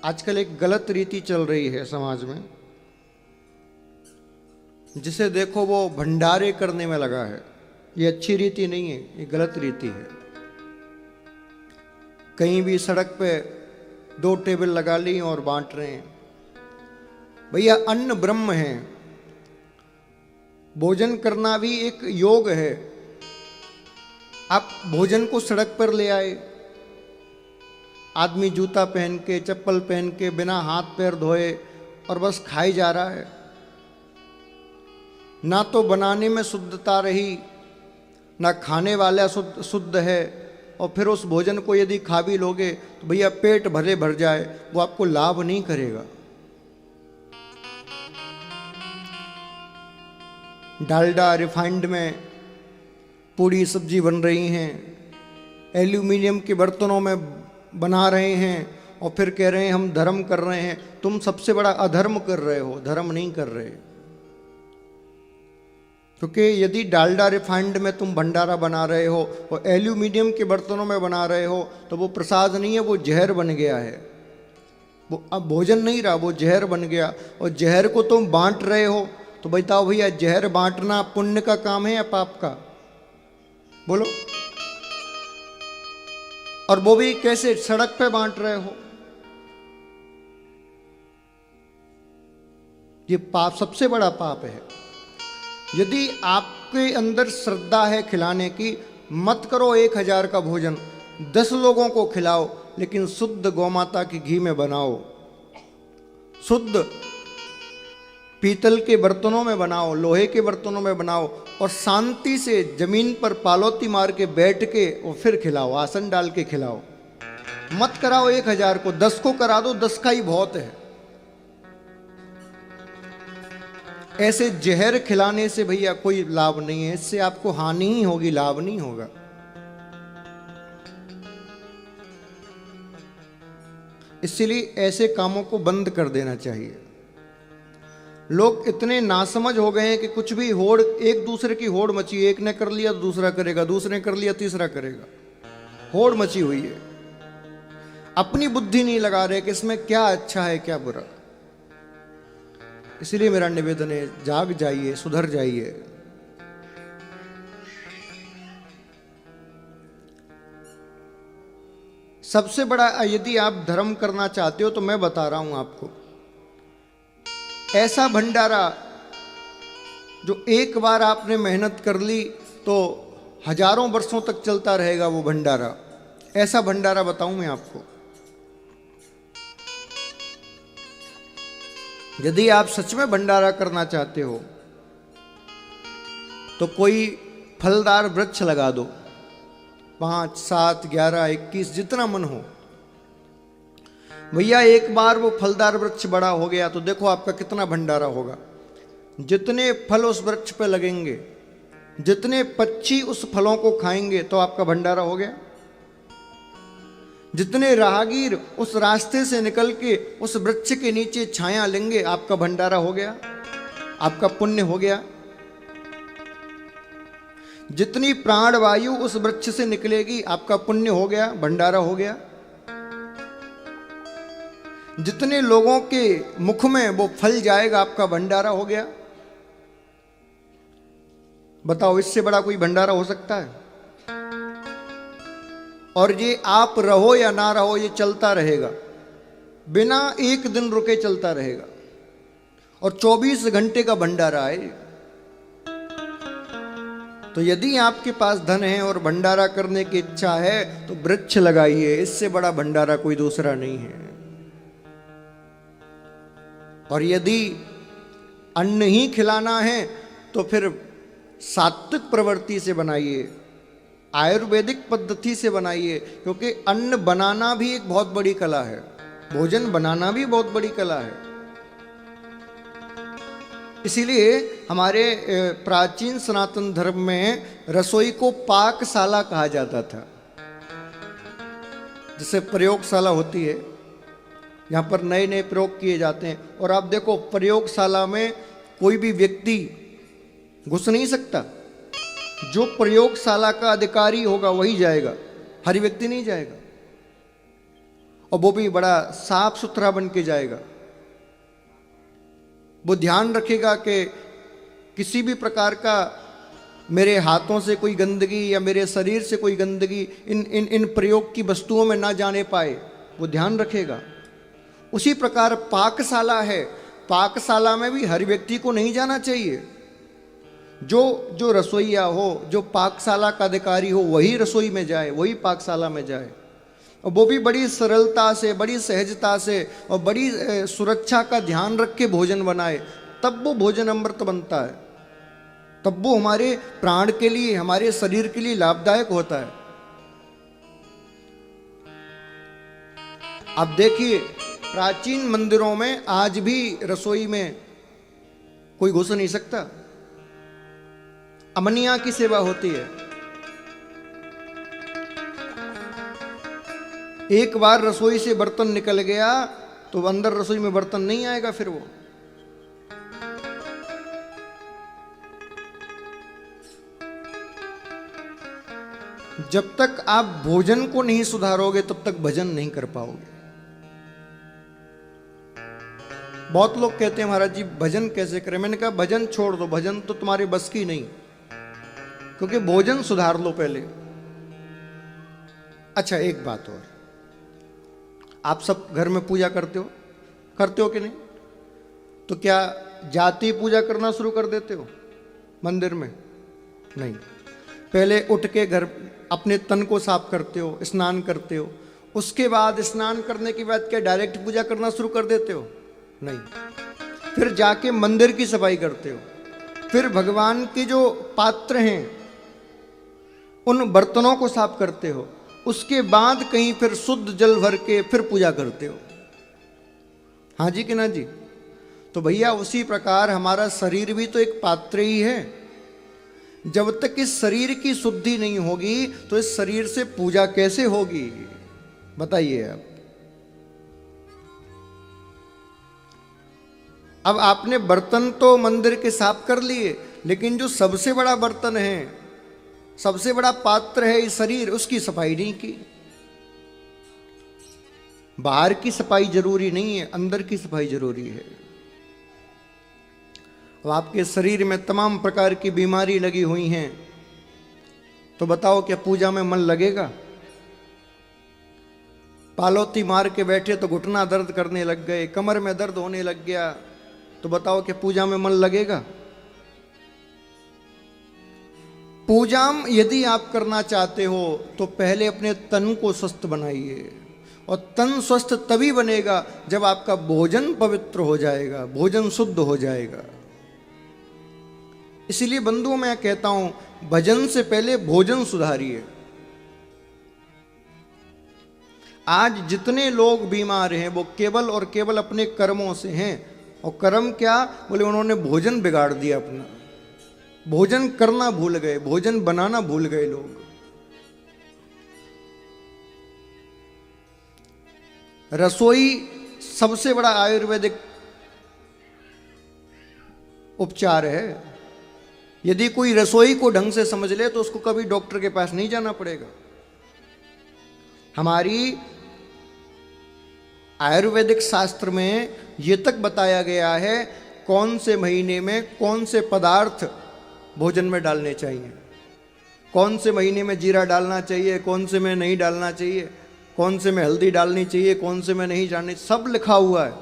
आजकल एक गलत रीति चल रही है समाज में, जिसे देखो वो भंडारे करने में लगा है। ये अच्छी रीति नहीं है, ये गलत रीति है। कहीं भी सड़क पे 2 टेबल लगा ली और बांट रहे हैं। भैया अन्न ब्रह्म है, भोजन करना भी एक योग है। आप भोजन को सड़क पर ले आए, आदमी जूता पहन के चप्पल पहन के बिना हाथ पैर धोए और बस खाई जा रहा है। ना तो बनाने में शुद्धता रही, ना खाने वाला शुद्ध है। और फिर उस भोजन को यदि खा भी लोगे तो भैया पेट भले भर जाए, वो आपको लाभ नहीं करेगा। डालडा रिफाइंड में पूरी सब्जी बन रही हैं, एल्यूमिनियम के बर्तनों में बना रहे हैं और फिर कह रहे हैं हम धर्म कर रहे हैं। तुम सबसे बड़ा अधर्म कर रहे हो, धर्म नहीं कर रहे। क्योंकि यदि डालडा रिफाइंड में तुम भंडारा बना रहे हो और एल्यूमिनियम के बर्तनों में बना रहे हो तो वो प्रसाद नहीं है, वो जहर बन गया है। वो अब भोजन नहीं रहा, वो जहर बन गया। और जहर को तुम बांट रहे हो तो बताओ भैया, जहर बांटना पुण्य का काम है या पाप का? बोलो। और वो भी कैसे? सड़क पे बांट रहे हो। ये पाप, सबसे बड़ा पाप है। यदि आपके अंदर श्रद्धा है खिलाने की, मत करो 1000 का भोजन, 10 लोगों को खिलाओ, लेकिन शुद्ध गौमाता की घी में बनाओ, शुद्ध पीतल के बर्तनों में बनाओ, लोहे के बर्तनों में बनाओ और शांति से जमीन पर पालौती मार के बैठ के और फिर खिलाओ, आसन डाल के खिलाओ। मत कराओ 1000 को, 10 को करा दो, 10 का ही बहुत है। ऐसे जहर खिलाने से भैया कोई लाभ नहीं है, इससे आपको हानि ही होगी, लाभ नहीं होगा। इसलिए ऐसे कामों को बंद कर देना चाहिए। लोग इतने नासमझ हो गए हैं कि कुछ भी होड़, एक दूसरे की होड़ मची, एक ने कर लिया तो दूसरा करेगा, दूसरे ने कर लिया तीसरा करेगा, होड़ मची हुई है। अपनी बुद्धि नहीं लगा रहे कि इसमें क्या अच्छा है क्या बुरा। इसलिए मेरा निवेदन है, जाग जाइए, सुधर जाइए। सबसे बड़ा, यदि आप धर्म करना चाहते हो तो मैं बता रहा हूं आपको, ऐसा भंडारा जो एक बार आपने मेहनत कर ली तो हजारों वर्षों तक चलता रहेगा वो भंडारा। ऐसा भंडारा बताऊं मैं आपको। यदि आप सच में भंडारा करना चाहते हो तो कोई फलदार वृक्ष लगा दो, 5, 7, 11, 21 जितना मन हो। भैया एक बार वो फलदार वृक्ष बड़ा हो गया तो देखो आपका कितना भंडारा होगा। जितने फल उस वृक्ष पे लगेंगे, जितने पक्षी उस फलों को खाएंगे तो आपका भंडारा हो गया। जितने राहगीर उस रास्ते से निकल के उस वृक्ष के नीचे छाया लेंगे, आपका भंडारा हो गया, आपका पुण्य हो गया। जितनी प्राण वायु उस वृक्ष से निकलेगी, आपका पुण्य हो गया, भंडारा हो गया। जितने लोगों के मुख में वो फल जाएगा, आपका भंडारा हो गया। बताओ, इससे बड़ा कोई भंडारा हो सकता है? और ये आप रहो या ना रहो, ये चलता रहेगा, बिना एक दिन रुके चलता रहेगा। और 24 घंटे का भंडारा है। तो यदि आपके पास धन है और भंडारा करने की इच्छा है तो वृक्ष लगाइए, इससे बड़ा भंडारा कोई दूसरा नहीं है। और यदि अन्न ही खिलाना है तो फिर सात्विक प्रवृत्ति से बनाइए, आयुर्वेदिक पद्धति से बनाइए, क्योंकि अन्न बनाना भी एक बहुत बड़ी कला है, भोजन बनाना भी बहुत बड़ी कला है। इसीलिए हमारे प्राचीन सनातन धर्म में रसोई को पाकशाला कहा जाता था। जैसे प्रयोगशाला होती है, यहाँ पर नए नए प्रयोग किए जाते हैं। और आप देखो, प्रयोगशाला में कोई भी व्यक्ति घुस नहीं सकता। जो प्रयोगशाला का अधिकारी होगा वही जाएगा, हर व्यक्ति नहीं जाएगा। और वो भी बड़ा साफ सुथरा बन के जाएगा। वो ध्यान रखेगा कि किसी भी प्रकार का मेरे हाथों से कोई गंदगी या मेरे शरीर से कोई गंदगी इन प्रयोग की वस्तुओं में ना जाने पाए, वो ध्यान रखेगा। उसी प्रकार पाकशाला है, पाकशाला में भी हर व्यक्ति को नहीं जाना चाहिए। जो रसोईया हो, जो पाकशाला का अधिकारी हो, वही रसोई में जाए, वही पाकशाला में जाए, और वो भी बड़ी सरलता से, बड़ी सहजता से और बड़ी सुरक्षा का ध्यान रख के भोजन बनाए, तब वो भोजन अमृत बनता है, तब वो हमारे प्राण के लिए, हमारे शरीर के लिए लाभदायक होता है। अब देखिए, प्राचीन मंदिरों में आज भी रसोई में कोई घुस नहीं सकता, अमनिया की सेवा होती है। एक बार रसोई से बर्तन निकल गया तो अंदर रसोई में बर्तन नहीं आएगा फिर वो। जब तक आप भोजन को नहीं सुधारोगे तब तक भजन नहीं कर पाओगे। बहुत लोग कहते हैं महाराज जी भजन कैसे करें। मैंने कहा भजन छोड़ दो, भजन तो तुम्हारे बस की नहीं, क्योंकि भोजन सुधार लो पहले। अच्छा एक बात और, आप सब घर में पूजा करते हो कि नहीं? तो क्या जाति पूजा करना शुरू कर देते हो मंदिर में? नहीं, पहले उठ के घर अपने तन को साफ करते हो, स्नान करते हो, उसके बाद स्नान करने के बाद क्या डायरेक्ट पूजा करना शुरू कर देते हो? नहीं, फिर जाके मंदिर की सफाई करते हो, फिर भगवान के जो पात्र हैं उन बर्तनों को साफ करते हो, उसके बाद कहीं फिर शुद्ध जल भर के फिर पूजा करते हो। हाँ जी कि ना जी? तो भैया उसी प्रकार हमारा शरीर भी तो एक पात्र ही है। जब तक इस शरीर की शुद्धि नहीं होगी तो इस शरीर से पूजा कैसे होगी बताइए आप। अब आपने बर्तन तो मंदिर के साफ कर लिए, लेकिन जो सबसे बड़ा बर्तन है, सबसे बड़ा पात्र है इस शरीर, उसकी सफाई नहीं की। बाहर की सफाई जरूरी नहीं है, अंदर की सफाई जरूरी है। अब आपके शरीर में तमाम प्रकार की बीमारी लगी हुई हैं, तो बताओ क्या पूजा में मन लगेगा? पालौती मार के बैठे तो घुटना दर्द करने लग गए, कमर में दर्द होने लग गया, तो बताओ क्या पूजा में मन लगेगा? पूजा यदि आप करना चाहते हो तो पहले अपने तन को स्वस्थ बनाइए, और तन स्वस्थ तभी बनेगा जब आपका भोजन पवित्र हो जाएगा, भोजन शुद्ध हो जाएगा। इसीलिए बंधुओं मैं कहता हूं, भजन से पहले भोजन सुधारिए। आज जितने लोग बीमार हैं वो केवल और केवल अपने कर्मों से हैं। और कर्म क्या? बोले उन्होंने भोजन बिगाड़ दिया अपना, भोजन करना भूल गए, भोजन बनाना भूल गए लोग। रसोई सबसे बड़ा आयुर्वेदिक उपचार है। यदि कोई रसोई को ढंग से समझ ले तो उसको कभी डॉक्टर के पास नहीं जाना पड़ेगा। हमारी आयुर्वेदिक शास्त्र में यह तक बताया गया है कौन से महीने में कौन से पदार्थ भोजन में डालने चाहिए, कौन से महीने में जीरा डालना चाहिए, कौन से में नहीं डालना चाहिए, कौन से में हल्दी डालनी चाहिए, कौन से में नहीं डालनी, सब लिखा हुआ है।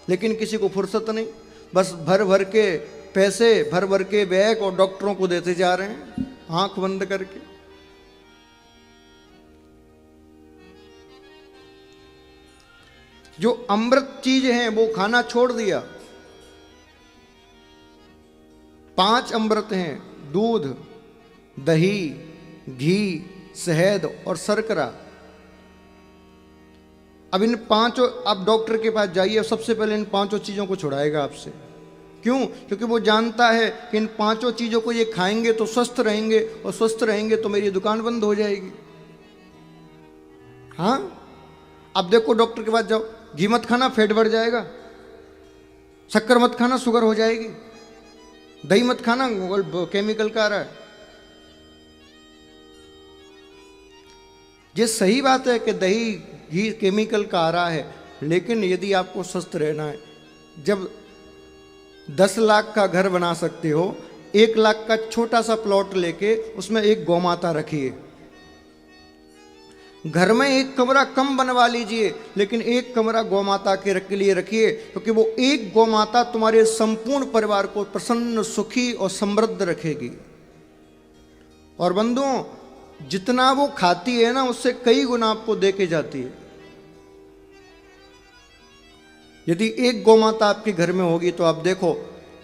लेकिन किसी को फुर्सत नहीं, बस भर भर के पैसे, भर भर के बैग और डॉक्टरों को देते जा रहे हैं आंख बंद करके। जो अमृत चीज है वो खाना छोड़ दिया। 5 अमृत हैं, दूध, दही, घी, शहद और शर्करा। अब इन 5, आप डॉक्टर के पास जाइए, सबसे पहले इन 5 चीजों को छुड़ाएगा आपसे। क्यों? क्योंकि वो जानता है कि इन 5 चीजों को ये खाएंगे तो स्वस्थ रहेंगे, और स्वस्थ रहेंगे तो मेरी दुकान बंद हो जाएगी। हाँ, अब देखो डॉक्टर के पास जाओ, घी मत खाना फैट बढ़ जाएगा, शक्कर मत खाना शुगर हो जाएगी, दही मत खाना केमिकल का आ रहा है। ये सही बात है कि दही घी केमिकल का आ रहा है, लेकिन यदि आपको स्वस्थ रहना है, जब 10 लाख का घर बना सकते हो, 1 लाख का छोटा सा प्लॉट लेके उसमें एक गौमाता रखिए। घर में एक कमरा कम बनवा लीजिए, लेकिन एक कमरा गौमाता के लिए रखिए, क्योंकि वो एक गौमाता तुम्हारे संपूर्ण परिवार को प्रसन्न, सुखी और समृद्ध रखेगी। और बंधुओं, जितना वो खाती है ना, उससे कई गुना आपको दे के जाती है। यदि एक गौमाता आपके घर में होगी तो आप देखो,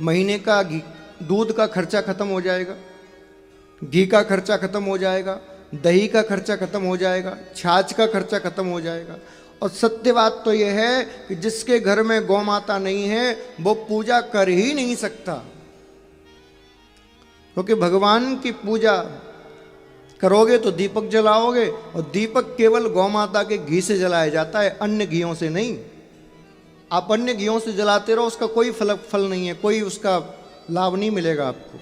महीने का दूध का खर्चा खत्म हो जाएगा, घी का खर्चा खत्म हो जाएगा, दही का खर्चा खत्म हो जाएगा, छाछ का खर्चा खत्म हो जाएगा। और सत्य बात तो यह है कि जिसके घर में गौमाता नहीं है वो पूजा कर ही नहीं सकता, क्योंकि भगवान की पूजा करोगे तो दीपक जलाओगे, और दीपक केवल गौमाता के घी से जलाया जाता है, अन्य घियों से नहीं। आप अन्य घियों से जलाते रहो, उसका कोई फल नहीं है, कोई उसका लाभ नहीं मिलेगा आपको।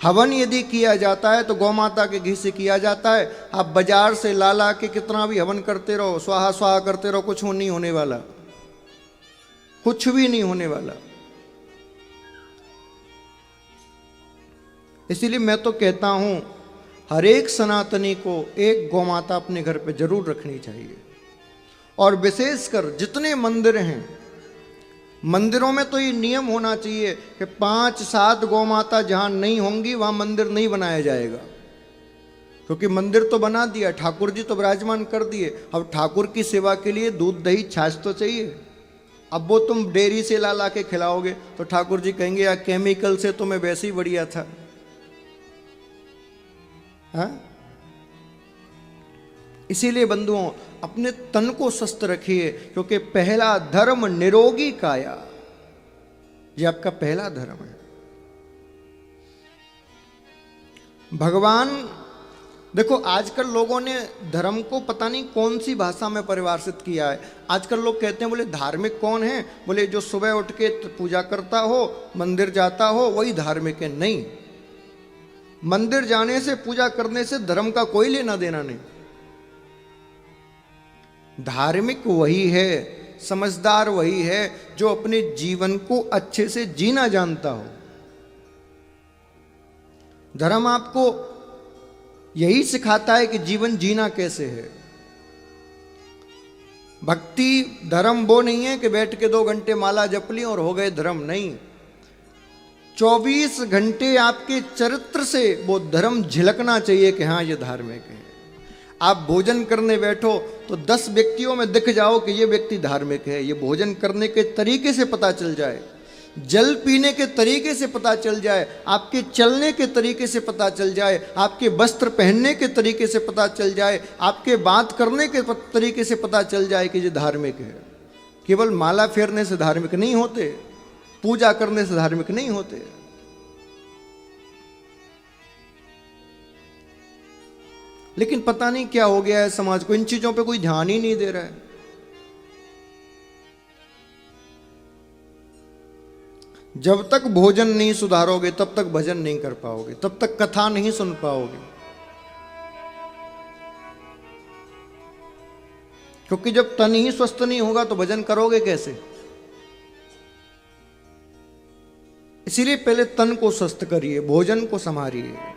हवन यदि किया जाता है तो गौमाता के घी से किया जाता है। आप बाजार से ला के कितना भी हवन करते रहो, स्वाहा स्वाहा करते रहो, कुछ नहीं होने वाला, कुछ भी नहीं होने वाला। इसीलिए मैं तो कहता हूं, हर एक सनातनी को एक गौमाता अपने घर पे जरूर रखनी चाहिए। और विशेषकर जितने मंदिर हैं, मंदिरों में तो ये नियम होना चाहिए कि 5-7 गौमाता जहां नहीं होंगी वहां मंदिर नहीं बनाया जाएगा, क्योंकि मंदिर तो बना दिया, ठाकुर जी तो विराजमान कर दिए, अब ठाकुर की सेवा के लिए दूध दही छाछ तो चाहिए। अब वो तुम डेयरी से ला के खिलाओगे तो ठाकुर जी कहेंगे यार केमिकल से तो मैं वैसे ही बढ़िया था। हाँ? इसीलिए बंधुओं, अपने तन को स्वस्थ रखिए, क्योंकि पहला धर्म निरोगी काया, ये आपका पहला धर्म है। भगवान देखो, आजकल लोगों ने धर्म को पता नहीं कौन सी भाषा में परिभाषित किया है। आजकल लोग कहते हैं, बोले धार्मिक कौन है? बोले जो सुबह उठ के पूजा करता हो, मंदिर जाता हो, वही धार्मिक है। नहीं, मंदिर जाने से, पूजा करने से धर्म का कोई लेना देना नहीं। धार्मिक वही है, समझदार वही है जो अपने जीवन को अच्छे से जीना जानता हो। धर्म आपको यही सिखाता है कि जीवन जीना कैसे है। भक्ति धर्म वो नहीं है कि बैठ के 2 घंटे माला जप ली और हो गए धर्म। नहीं, 24 घंटे आपके चरित्र से वो धर्म झलकना चाहिए कि हाँ ये धार्मिक है। आप भोजन करने बैठो तो 10 व्यक्तियों में दिख जाओ कि ये व्यक्ति धार्मिक है। ये भोजन करने के तरीके से पता चल जाए, जल पीने के तरीके से पता चल जाए, आपके चलने के तरीके से पता चल जाए, आपके वस्त्र पहनने के तरीके से पता चल जाए, आपके बात करने के तरीके से पता चल जाए कि ये धार्मिक है। केवल माला फेरने से धार्मिक नहीं होते, पूजा करने से धार्मिक नहीं होते। लेकिन पता नहीं क्या हो गया है समाज को, इन चीजों पे कोई ध्यान ही नहीं दे रहा है। जब तक भोजन नहीं सुधारोगे तब तक भजन नहीं कर पाओगे, तब तक कथा नहीं सुन पाओगे। क्योंकि जब तन ही स्वस्थ नहीं होगा तो भजन करोगे कैसे? इसीलिए पहले तन को स्वस्थ करिए, भोजन को संभालिए।